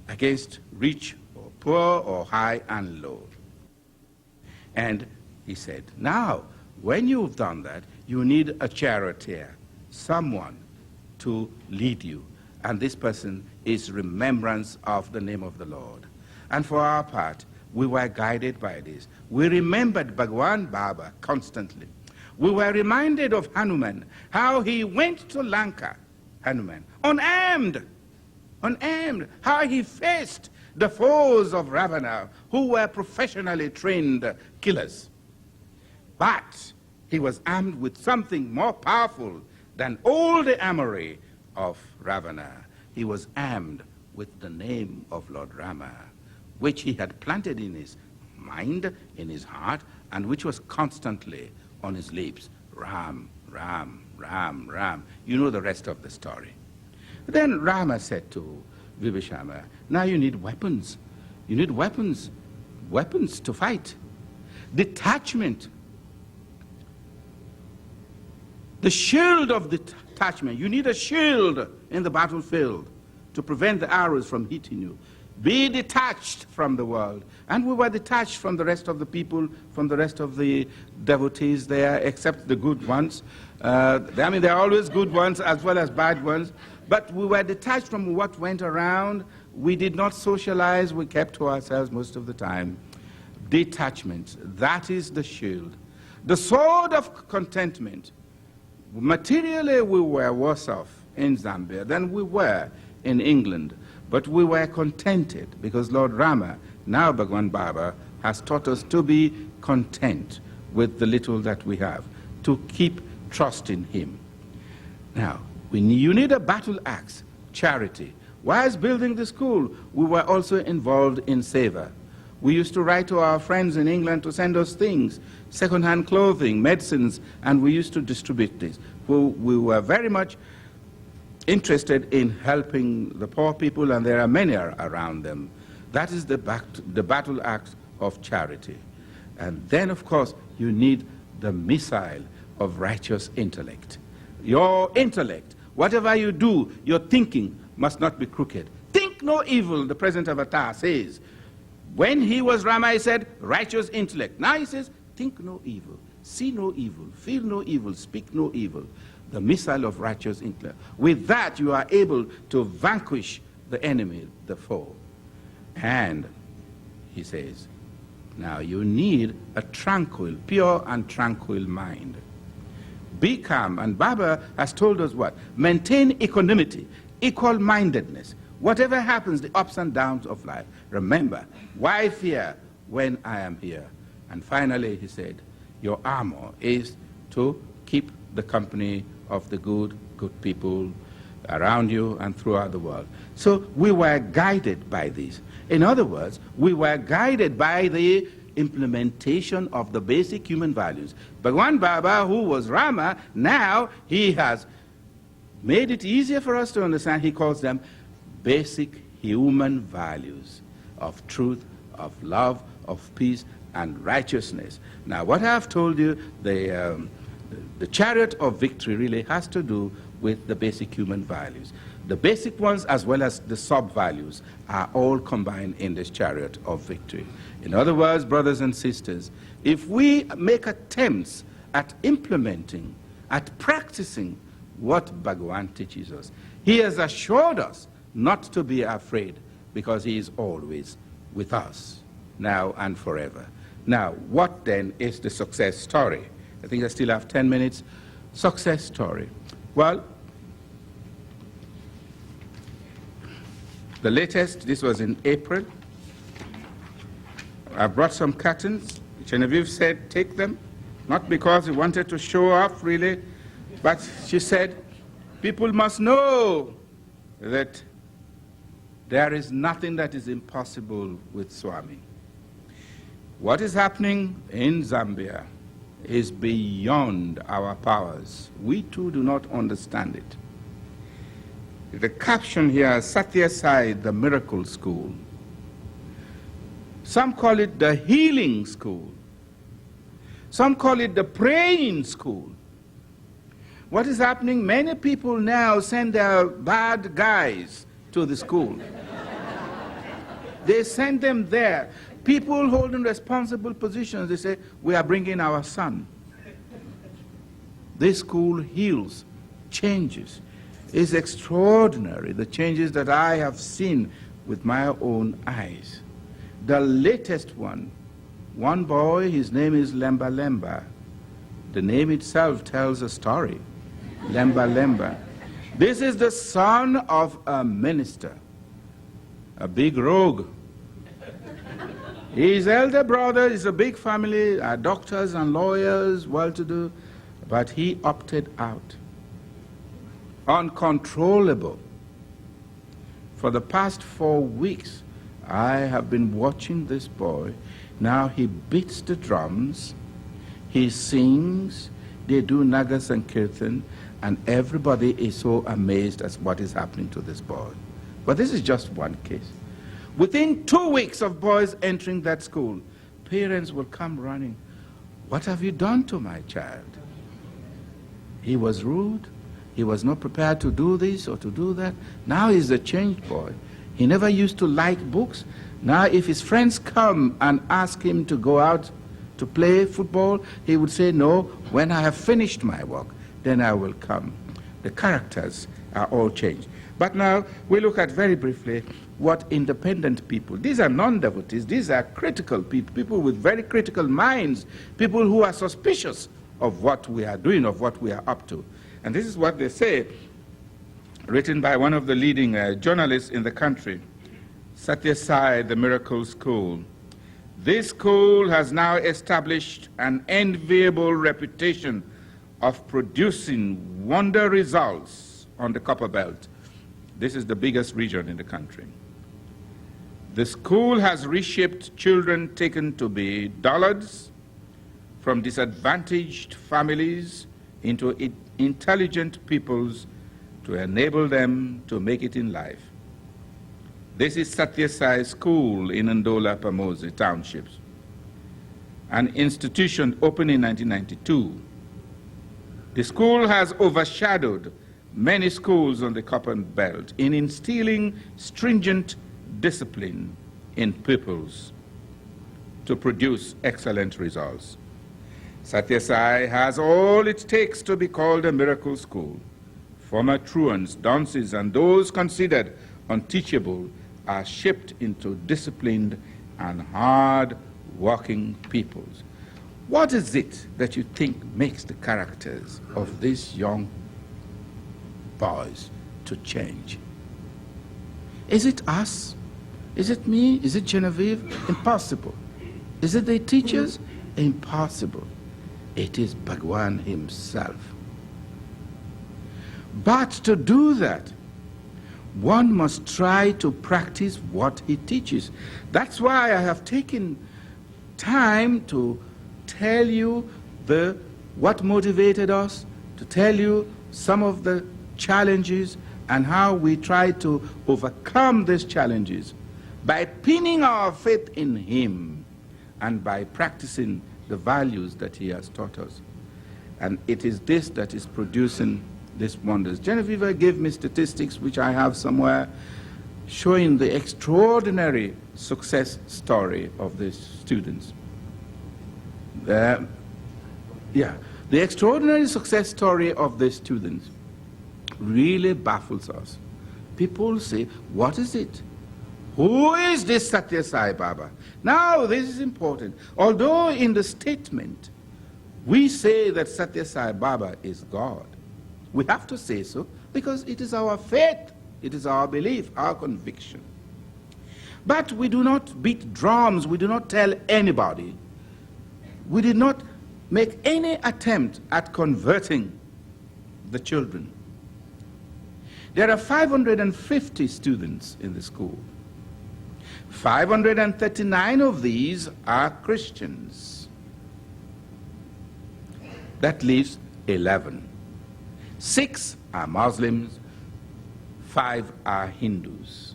against rich or poor or high and low. And he said, now, when you've done that, you need a charioteer, someone to lead you. And this person is remembrance of the name of the Lord. And for our part, we were guided by this. We remembered Bhagwan Baba constantly. We were reminded of Hanuman, how he went to Lanka, Hanuman, unarmed, how he faced the foes of Ravana, who were professionally trained killers. But he was armed with something more powerful than all the armory of Ravana. He was armed with the name of Lord Rama, which he had planted in his mind, in his heart, and which was constantly on his lips. Ram, Ram, Ram, Ram. You know the rest of the story. Then Rama said to Vibhishana, now you need weapons. You need weapons to fight. Detachment. The shield of detachment. You need a shield in the battlefield to prevent the arrows from hitting you. Be detached from the world. And we were detached from the rest of the people, from the rest of the devotees there, except the good ones. I mean, there are always good ones as well as bad ones. But we were detached from what went around. We did not socialize. We kept to ourselves most of the time. Detachment, that is the shield. The sword of contentment. Materially, we were worse off in Zambia than we were in England. But we were contented because Lord Rama, now Bhagwan Baba, has taught us to be content with the little that we have, to keep trusting him. Now, you need a battle axe, charity. Whilst building the school, we were also involved in seva. We used to write to our friends in England to send us things, second-hand clothing, medicines, and we used to distribute this. We were very much interested in helping the poor people, and there are many around them. That is the battle axe of charity. And then, of course, you need the missile of righteous intellect. Your intellect, whatever you do, your thinking must not be crooked. Think no evil, the present avatar says. When he was Rama, he said, righteous intellect. Now he says, think no evil, see no evil, feel no evil, speak no evil. The missile of righteous intellect. With that, you are able to vanquish the enemy, the foe. And he says, now you need a tranquil, pure and tranquil mind. Be calm. And Baba has told us what? Maintain equanimity, equal-mindedness. Whatever happens, the ups and downs of life, remember, why fear when I am here? And finally, he said, your armor is to keep the company of the good people around you and throughout the world. So we were guided by this. In other words, we were guided by the implementation of the basic human values. Bhagwan Baba, who was Rama, now he has made it easier for us to understand. He calls them basic human values of truth, of love, of peace, and righteousness. Now, what I've told you, the chariot of victory really has to do with the basic human values. The basic ones as well as the sub-values are all combined in this chariot of victory. In other words, brothers and sisters, if we make attempts at implementing, at practicing what Bhagwan teaches us, he has assured us not to be afraid because he is always with us, now and forever. Now, what then is the success story? I think I still have 10 minutes. Success story. Well, the latest, this was in April. I brought some curtains. Genevieve said, take them. Not because we wanted to show off, really, but she said, people must know that there is nothing that is impossible with Swami. What is happening in Zambia is beyond our powers. We too do not understand it. The caption here, Sathya Sai, the miracle school. Some call it the healing school. Some call it the praying school. What is happening? Many people now send their bad guys to the school. They send them there. People holding responsible positions, they say, we are bringing our son. This school heals, changes. It's extraordinary, the changes that I have seen with my own eyes. The latest one boy, his name is Lemba Lemba. The name itself tells a story. Lemba Lemba. This is the son of a minister, a big rogue. His elder brother is a big family, doctors and lawyers, well-to-do, but he opted out. Uncontrollable. For the past 4 weeks, I have been watching this boy. Now he beats the drums, he sings, they do nagas and kirtan, and everybody is so amazed at what is happening to this boy. But this is just one case. Within 2 weeks of boys entering that school, parents will come running. What have you done to my child? He was rude. He was not prepared to do this or to do that. Now he's a changed boy. He never used to like books. Now if his friends come and ask him to go out to play football, he would say, no, when I have finished my work, then I will come. The characters are all changed. But now we look at very briefly what independent people, these are non-devotees, these are critical people, people with very critical minds, people who are suspicious of what we are doing, of what we are up to. And this is what they say, written by one of the leading journalists in the country, Sathya Sai, the Miracle School. This school has now established an enviable reputation of producing wonder results on the Copper Belt. This is the biggest region in the country. The school has reshaped children taken to be dullards from disadvantaged families into intelligent peoples to enable them to make it in life. This is Sathya Sai School in Ndola, Pamosi townships, an institution opened in 1992. The school has overshadowed many schools on the Copper Belt in instilling stringent discipline in pupils to produce excellent results. Sathya Sai has all it takes to be called a miracle school. Former truants, dunces, and those considered unteachable are shaped into disciplined and hard-working peoples. What is it that you think makes the characters of these young boys to change? Is it us? Is it me? Is it Genevieve? Impossible. Is it the teachers? Impossible. It is Bhagwan himself. But to do that, one must try to practice what he teaches. That's why I have taken time to tell you what motivated us, to tell you some of the challenges and how we try to overcome these challenges by pinning our faith in him and by practicing the values that he has taught us. And it is this that is producing these wonders. Genoveva gave me statistics, which I have somewhere, showing the extraordinary success story of these students. The extraordinary success story of these students really baffles us. People say, what is it? Who is this Sathya Sai Baba? Now, this is important. Although in the statement, we say that Sathya Sai Baba is God, we have to say so because it is our faith, it is our belief, our conviction. But we do not beat drums, we do not tell anybody. We did not make any attempt at converting the children. There are 550 students in the school. 539 of these are Christians. That leaves 11. 6 are Muslims, 5 are Hindus.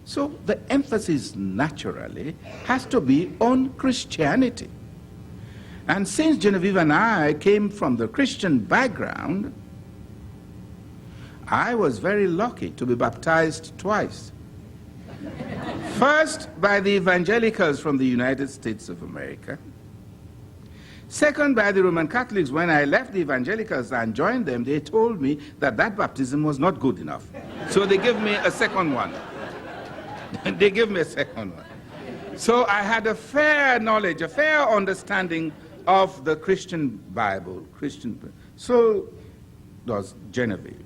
So the emphasis naturally has to be on Christianity. And since Genoveva and I came from the Christian background, I was very lucky to be baptized twice. First, by the evangelicals from the United States of America. Second, by the Roman Catholics. When I left the evangelicals and joined them, they told me that that baptism was not good enough. So they gave me a second one. They gave me a second one. So I had a fair knowledge, a fair understanding of the Christian Bible. So does Genoveva.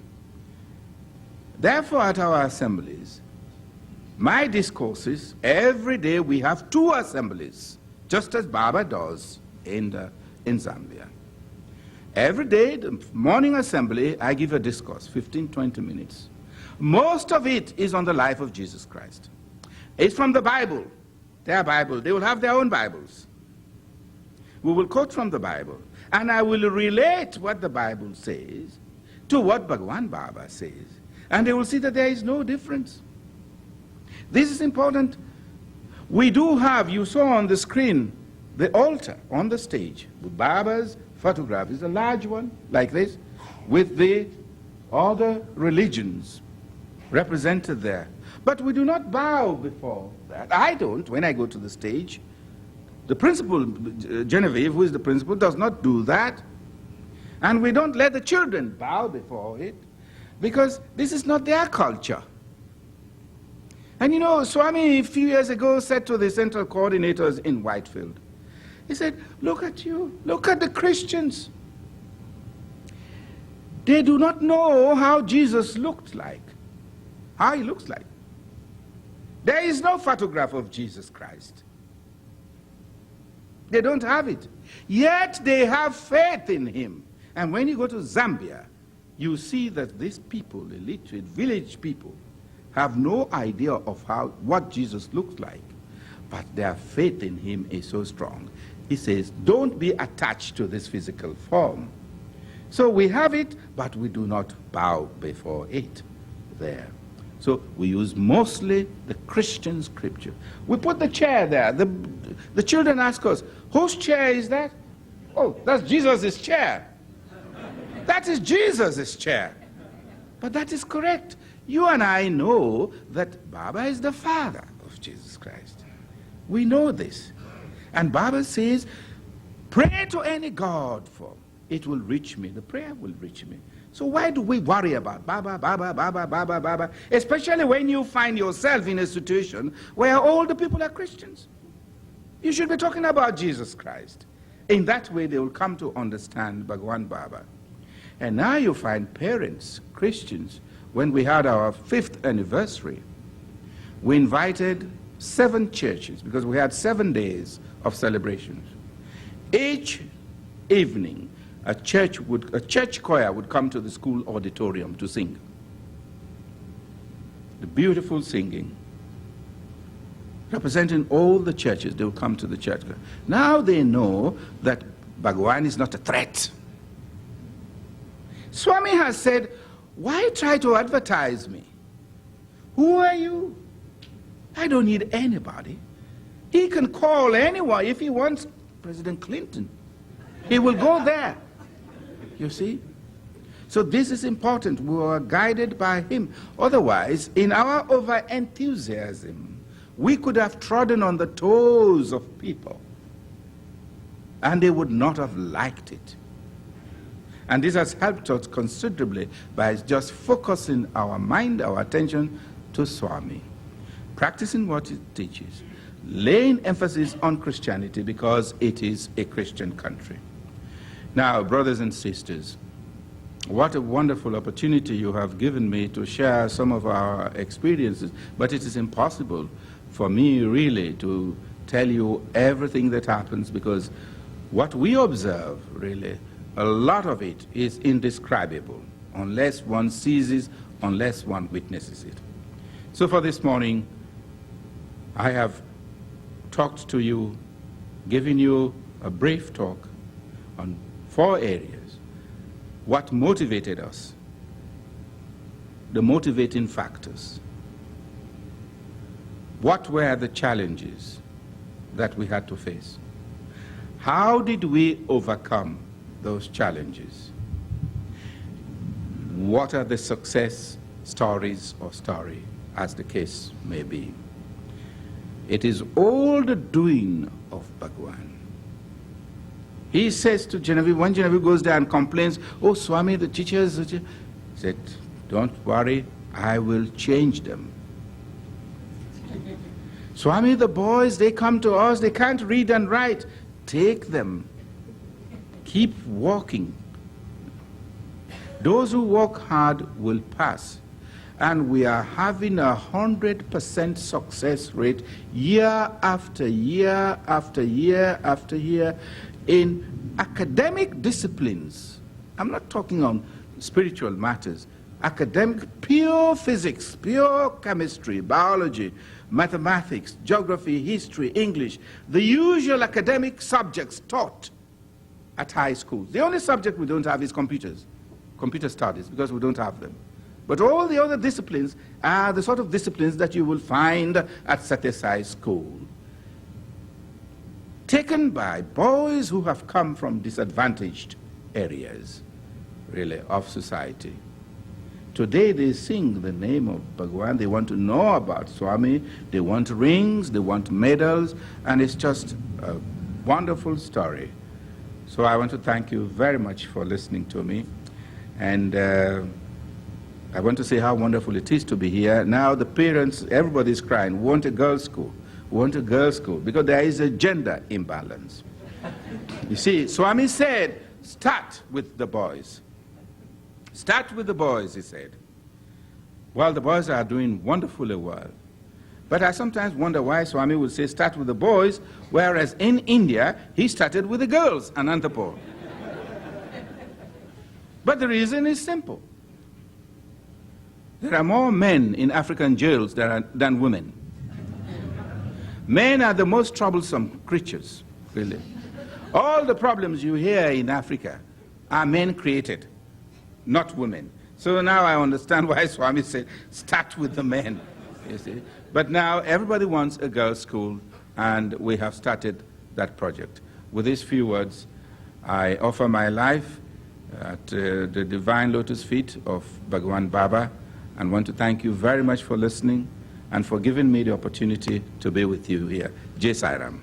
Therefore, at our assemblies, my discourses, every day we have 2 assemblies, just as Baba does in Zambia. Every day, the morning assembly, I give a discourse, 15, 20 minutes. Most of it is on the life of Jesus Christ. It's from the Bible, their Bible. They will have their own Bibles. We will quote from the Bible, and I will relate what the Bible says to what Bhagwan Baba says, and they will see that there is no difference. This is important. We do have, you saw on the screen, the altar on the stage. Baba's photograph is a large one, like this, with the other religions represented there. But we do not bow before that. I don't when I go to the stage. The principal, Genoveva, who is the principal, does not do that. And we don't let the children bow before it, because this is not their culture. And you know, Swami a few years ago said to the central coordinators in Whitefield, he said, look at you, look at the Christians. They do not know how Jesus looked like, how he looks like. There is no photograph of Jesus Christ. They don't have it. Yet they have faith in him. And when you go to Zambia, you see that these people, illiterate village people, have no idea of what Jesus looks like, but their faith in him is so strong. He says, don't be attached to this physical form. So we have it, but we do not bow before it there. So we use mostly the Christian scripture. We put the chair there. The children ask us, whose chair is that? Oh, that's Jesus' chair. That is Jesus' chair. But that is correct. You and I know that Baba is the Father of Jesus Christ. We know this. And Baba says, pray to any God for it will reach me. The prayer will reach me. So why do we worry about Baba, Baba, Baba, Baba, Baba? Especially when you find yourself in a situation where all the people are Christians. You should be talking about Jesus Christ. In that way, they will come to understand Bhagwan Baba. And now you find parents, Christians. When we had our 5th anniversary, we invited 7 churches because we had 7 days of celebrations. Each evening, a church choir would come to the school auditorium to sing. The beautiful singing, representing all the churches. They will come to the church. Now they know that Bhagwan is not a threat. Swami has said, Why try to advertise me? Who are you? I don't need anybody. He can call anyone. If he wants President Clinton, he will go there. You see? So this is important. We are guided by him. Otherwise, in our over-enthusiasm, we could have trodden on the toes of people, and they would not have liked it. And this has helped us considerably by just focusing our mind, our attention to Swami, practicing what he teaches, laying emphasis on Christianity because it is a Christian country. Now, brothers and sisters, what a wonderful opportunity you have given me to share some of our experiences, but it is impossible for me really to tell you everything that happens, because what we observe really, a lot of it is indescribable unless one sees it, unless one witnesses it. So for this morning, I have talked to you, given you a brief talk on 4 areas. What motivated us, the motivating factors. What were the challenges that we had to face? How did we overcome those challenges? What are the success stories or story, as the case may be? It is all the doing of Bhagwan. He says to Genoveva, when Genoveva goes there and complains, oh, Swami, the teachers, he said, don't worry, I will change them. Swami, the boys, they come to us, they can't read and write. Take them. Keep walking. Those who work hard will pass. And we are having 100% success rate year after year after year after year in academic disciplines. I'm not talking on spiritual matters. Academic, pure physics, pure chemistry, biology, mathematics, geography, history, English, the usual academic subjects taught at high schools. The only subject we don't have is computers, computer studies, because we don't have them. But all the other disciplines are the sort of disciplines that you will find at Sathya Sai School, taken by boys who have come from disadvantaged areas, really, of society. Today they sing the name of Bhagwan, they want to know about Swami, they want rings, they want medals, and it's just a wonderful story. So I want to thank you very much for listening to me, and I want to say how wonderful it is to be here. Now the parents, everybody's crying, we want a girls' school. We want a girls' school, because there is a gender imbalance. You see, Swami said, start with the boys. Start with the boys, he said. Well, the boys are doing wonderfully well. But I sometimes wonder why Swami would say start with the boys, whereas in India, he started with the girls, Anantapur. But the reason is simple. There are more men in African jails than women. Men are the most troublesome creatures, really. All the problems you hear in Africa are men created, not women. So now I understand why Swami said, start with the men, you see. But now everybody wants a girls' school, and we have started that project. With these few words, I offer my life at the divine lotus feet of Bhagwan Baba, and want to thank you very much for listening and for giving me the opportunity to be with you here. Jai Sai Ram.